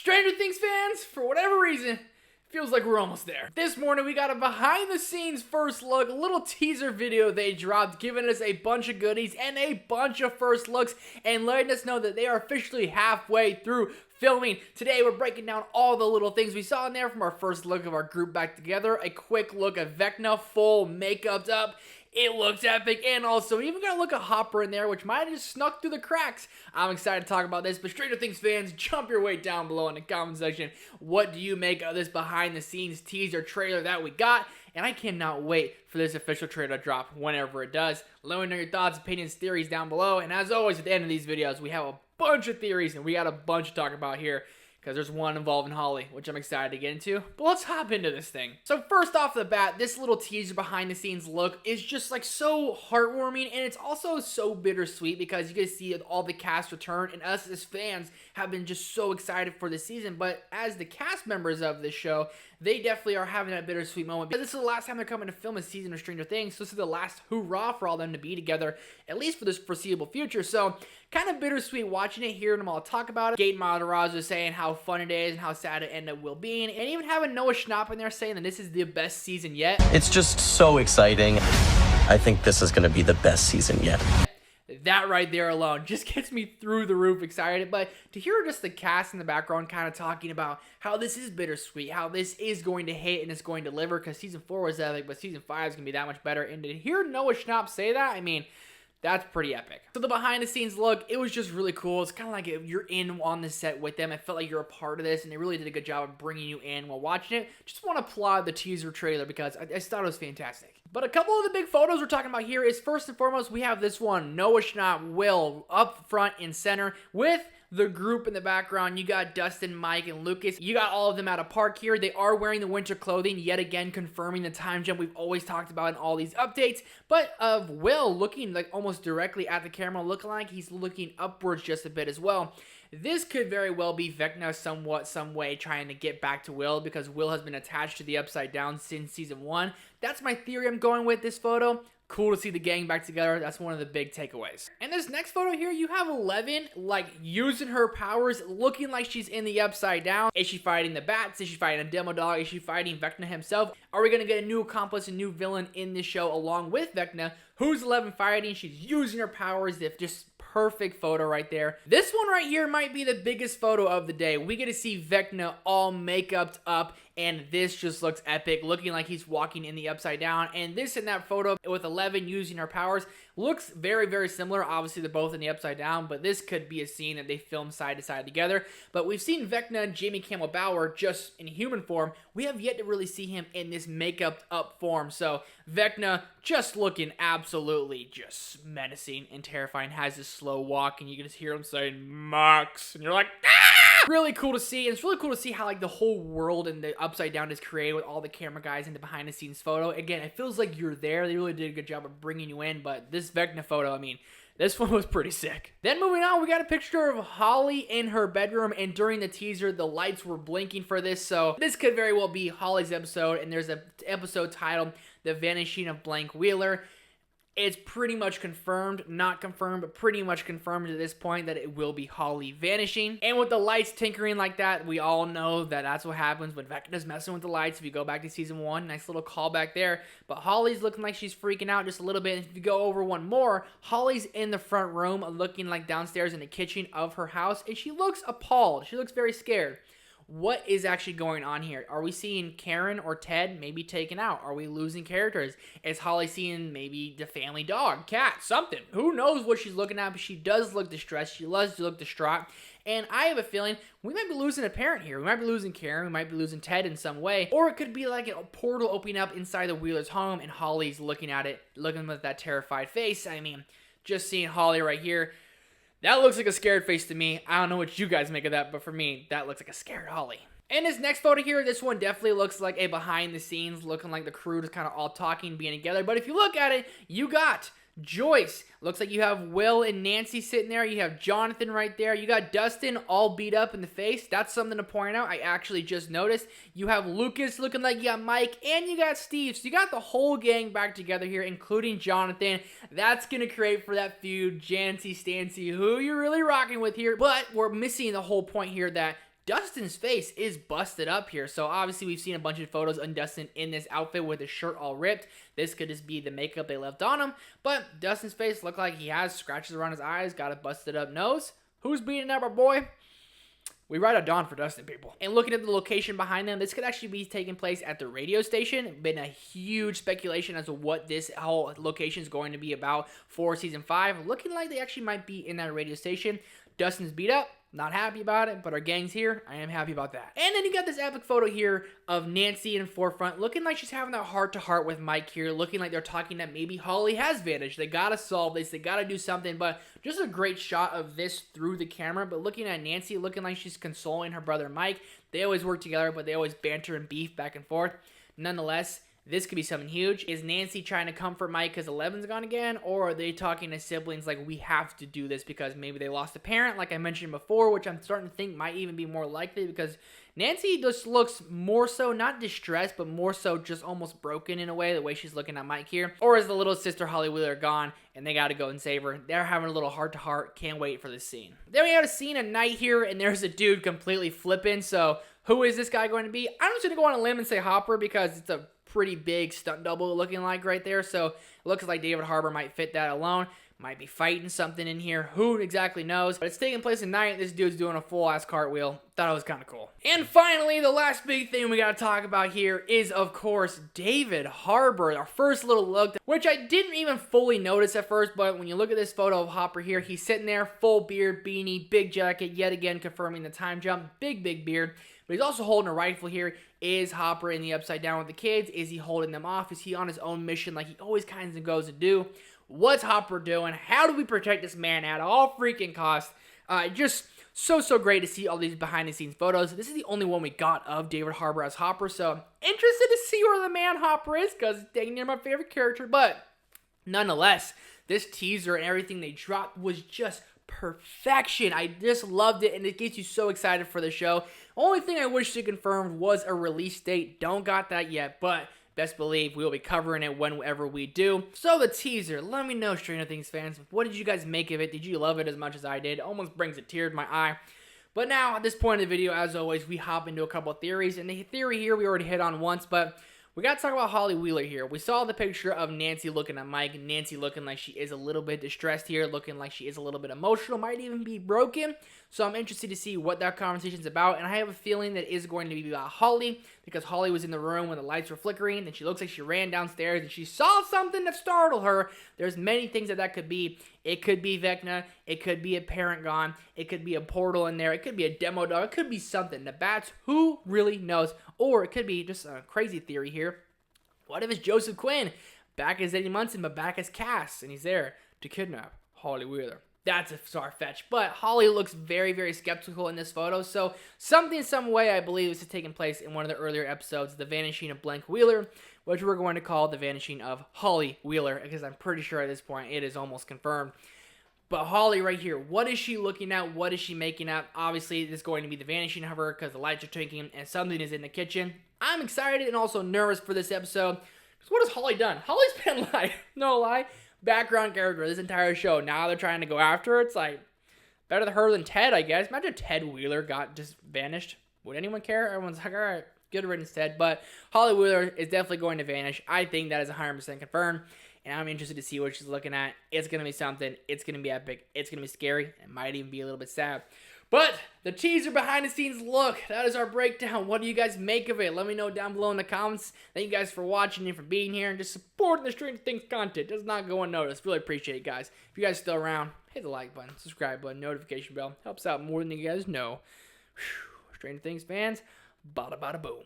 Stranger Things fans, for whatever reason, feels like we're almost there. This morning we got a behind the scenes first look, a little teaser video they dropped, giving us a bunch of goodies and a bunch of first looks and letting us know that they are officially halfway through filming. Today we're breaking down all the little things we saw in there from our first look of our group back together, a quick look at Vecna full makeuped up. It looks epic, and also we even got a look at Hopper in there, which might have just snuck through the cracks. I'm excited to talk about this, but Stranger Things fans, jump your way down below in the comment section. What do you make of this behind-the-scenes teaser trailer that we got? And I cannot wait for this official trailer to drop whenever it does. Let me know your thoughts, opinions, theories down below, and as always, at the end of these videos, we have a bunch of theories, and we got a bunch to talk about here, because there's one involving Holly, which I'm excited to get into. But let's hop into this thing. So first off the bat, this little teaser behind the scenes look is just like so heartwarming, and it's also so bittersweet because you get to see all the cast return, and us as fans have been just so excited for this season. But as the cast members of this show, they definitely are having that bittersweet moment because this is the last time they're coming to film a season of Stranger Things. So this is the last hoorah for all them to be together, at least for this foreseeable future. So kind of bittersweet watching it, hearing them all talk about it. Gate Matarazzo saying how fun it is and how sad it ended up will be, and even having Noah Schnapp in there saying that this is the best season yet. It's just so exciting. I think this is going to be the best season yet. That right there alone just gets me through the roof excited. But to hear just the cast in the background kind of talking about how this is bittersweet, how this is going to hit and it's going to deliver, because season 4 was epic, but season 5 is going to be that much better. And to hear Noah Schnapp say that, I mean, that's pretty epic. So the behind the scenes look, it was just really cool. It's kind of like if you're in on the set with them. I felt like you're a part of this, and they really did a good job of bringing you in while watching it. Just want to applaud the teaser trailer because I just thought it was fantastic. But a couple of the big photos we're talking about here is, first and foremost, we have this one, Noah Schnapp, Will, up front and center with the group in the background. You got Dustin, Mike, and Lucas. You got all of them at a park here. They are wearing the winter clothing, yet again confirming the time jump we've always talked about in all these updates. But of Will looking like almost directly at the camera, looking like he's looking upwards just a bit as well. This could very well be Vecna some way trying to get back to Will, because Will has been attached to the Upside Down since season 1. That's my theory I'm going with this photo. Cool to see the gang back together. That's one of the big takeaways. And this next photo here, you have Eleven, like, using her powers, looking like she's in the Upside Down. Is she fighting the bats? Is she fighting a demo dog? Is she fighting Vecna himself? Are we going to get a new accomplice, a new villain in this show along with Vecna? Who's Eleven fighting? She's using her powers. If just perfect photo right there. This one right here might be the biggest photo of the day. We get to see Vecna all makeuped up, and this just looks epic, looking like he's walking in the Upside Down. And this in that photo with Eleven using her powers looks very, very similar. Obviously, they're both in the Upside Down, but this could be a scene that they film side to side together. But we've seen Vecna and Jamie Campbell Bower just in human form. We have yet to really see him in this makeuped up form. So Vecna just looking absolutely just menacing and terrifying, has this slow walk, and you can just hear him saying Max, and you're like, ah! Really cool to see, and it's really cool to see how like the whole world in the Upside Down is created with all the camera guys in the behind the scenes photo. Again, it feels like you're there. They really did a good job of bringing you in, but this Vecna photo, I mean, this one was pretty sick. Then moving on, we got a picture of Holly in her bedroom, and during the teaser, the lights were blinking for this, so this could very well be Holly's episode, and there's an episode titled The Vanishing of Blank Wheeler. It's pretty much confirmed, not confirmed, but pretty much confirmed at this point that it will be Holly vanishing. And with the lights tinkering like that, we all know that that's what happens when Vecna's messing with the lights. If you go back to season 1, nice little callback there. But Holly's looking like she's freaking out just a little bit. And if you go over one more, Holly's in the front room looking like downstairs in the kitchen of her house, and she looks appalled. She looks very scared. What is actually going on here? Are we seeing Karen or Ted maybe taken out? Are we losing characters? Is Holly seeing maybe the family dog, cat, something? Who knows what she's looking at, but she does look distressed. She does look distraught. And I have a feeling we might be losing a parent here. We might be losing Karen. We might be losing Ted in some way. Or it could be like a portal opening up inside the Wheeler's home, and Holly's looking at it, looking with that terrified face. I mean, just seeing Holly right here, that looks like a scared face to me. I don't know what you guys make of that, but for me, that looks like a scared Holly. And this next photo here, this one definitely looks like a behind the scenes, looking like the crew is kind of all talking, being together. But if you look at it, you got Joyce. Looks like you have Will and Nancy sitting there. You have Jonathan right there. You got Dustin all beat up in the face. That's something to point out. I actually just noticed. You have Lucas looking like you got Mike, and you got Steve. So you got the whole gang back together here, including Jonathan. That's going to create for that feud, Jancy, Stancy, who you're really rocking with here. But we're missing the whole point here that Dustin's face is busted up here. So obviously we've seen a bunch of photos on Dustin in this outfit with his shirt all ripped. This could just be the makeup they left on him. But Dustin's face looked like he has scratches around his eyes, got a busted up nose. Who's beating up our boy? We ride out dawn for Dustin, people. And looking at the location behind them, this could actually be taking place at the radio station. Been a huge speculation as to what this whole location is going to be about for season 5. Looking like they actually might be in that radio station. Dustin's beat up. Not happy about it, but our gang's here. I am happy about that. And then you got this epic photo here of Nancy in forefront, looking like she's having that heart-to-heart with Mike here, looking like they're talking that maybe Holly has vanished. They gotta solve this. They gotta do something, but just a great shot of this through the camera, but looking at Nancy, looking like she's consoling her brother Mike. They always work together, but they always banter and beef back and forth. Nonetheless, this could be something huge. Is Nancy trying to comfort Mike because Eleven's gone again? Or are they talking to siblings like, we have to do this because maybe they lost a parent, like I mentioned before, which I'm starting to think might even be more likely because Nancy just looks more so, not distressed, but more so just almost broken in a way, the way she's looking at Mike here. Or is the little sister Holly Wheeler gone and they got to go and save her? They're having a little heart-to-heart. Can't wait for this scene. Then we have a scene at night here, and there's a dude completely flipping. So who is this guy going to be? I'm just going to go on a limb and say Hopper because it's a pretty big stunt double looking like right there. So it looks like David Harbour might fit that alone. Might be fighting something in here. Who exactly knows? But it's taking place at night. This dude's doing a full-ass cartwheel. Thought it was kind of cool. And finally, the last big thing we got to talk about here is, of course, David Harbour. Our first little look, which I didn't even fully notice at first, but when you look at this photo of Hopper here, he's sitting there, full beard, beanie, big jacket, yet again confirming the time jump. Big beard. But he's also holding a rifle here. Is Hopper in the Upside Down with the kids? Is he holding them off? Is he on his own mission like he always kind of goes to do? What's Hopper doing? How do we protect this man at all freaking costs? Just so great to see all these behind-the-scenes photos. This is the only one we got of David Harbour as Hopper, so interested to see where the man Hopper is, because dang near my favorite character. But nonetheless, this teaser and everything they dropped was just perfection. I just loved it, and it gets you so excited for the show. Only thing I wish they confirmed was a release date. Don't got that yet, but best believe we'll be covering it whenever we do. So the teaser, let me know, Stranger Things fans, what did you guys make of it? Did you love it as much as I did? Almost brings a tear to my eye. But now, at this point in the video, as always, we hop into a couple of theories. And the theory here we already hit on once, but we got to talk about Holly Wheeler here. We saw the picture of Nancy looking at Mike. Nancy looking like she is a little bit distressed here, looking like she is a little bit emotional, might even be broken. So I'm interested to see what that conversation's about. And I have a feeling that it is going to be about Holly, because Holly was in the room when the lights were flickering, and she looks like she ran downstairs and she saw something that startled her. There's many things that could be. It could be Vecna. It could be a parent gone. It could be a portal in there. It could be a demo dog. It could be something. The bats, who really knows? Or it could be just a crazy theory here. What if it's Joseph Quinn, back as Eddie Munson, but back as Cass, and he's there to kidnap Holly Wheeler? That's a far-fetched. But Holly looks very skeptical in this photo. So something in some way I believe this is taking place in one of the earlier episodes, The Vanishing of Blank Wheeler, which we're going to call The Vanishing of Holly Wheeler, because I'm pretty sure at this point it is almost confirmed. But Holly right here, what is she looking at? What is she making up? Obviously, this is going to be the vanishing of her because the lights are twinkling and something is in the kitchen. I'm excited and also nervous for this episode. Because what has Holly done? Holly's been like, no lie, background character this entire show. Now they're trying to go after her. It's like, better than her than Ted, I guess. Imagine if Ted Wheeler got just vanished. Would anyone care? Everyone's like, all right, good riddance, Ted. But Holly Wheeler is definitely going to vanish. I think that is 100% confirmed. And I'm interested to see what she's looking at. It's going to be something. It's going to be epic. It's going to be scary. It might even be a little bit sad. But the teaser behind the scenes look, that is our breakdown. What do you guys make of it? Let me know down below in the comments. Thank you guys for watching and for being here and just supporting the Stranger Things content. Does not go unnoticed. Really appreciate it, guys. If you guys are still around, hit the like button, subscribe button, notification bell. Helps out more than you guys know. Stranger Things fans, bada bada boom.